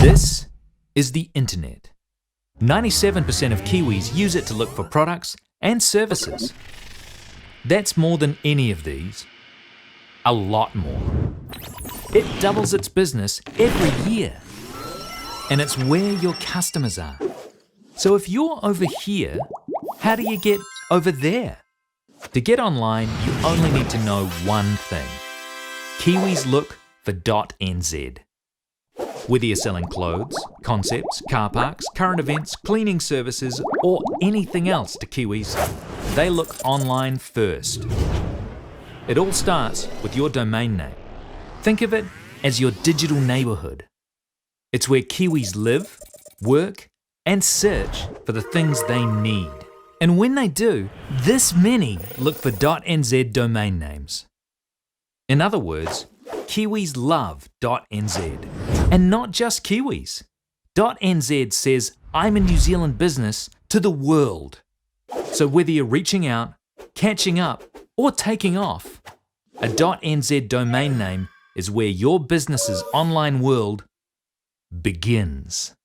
This is the internet. 97% of Kiwis use it to look for products and services. That's more than any of these. A lot more. It doubles its business every year. And it's where your customers are. So if you're over here, how do you get over there? To get online, you only need to know one thing. Kiwis look for .nz. Whether you're selling clothes, concepts, car parks, current events, cleaning services, or anything else to Kiwis, they look online first. It all starts with your domain name. Think of it as your digital neighbourhood. It's where Kiwis live, work, and search for the things they need. And when they do, this many look for .nz domain names. In other words, Kiwis love .nz. And not just Kiwis. .nz says, I'm a New Zealand business to the world. So whether you're reaching out, catching up, or taking off, a .nz domain name is where your business's online world begins.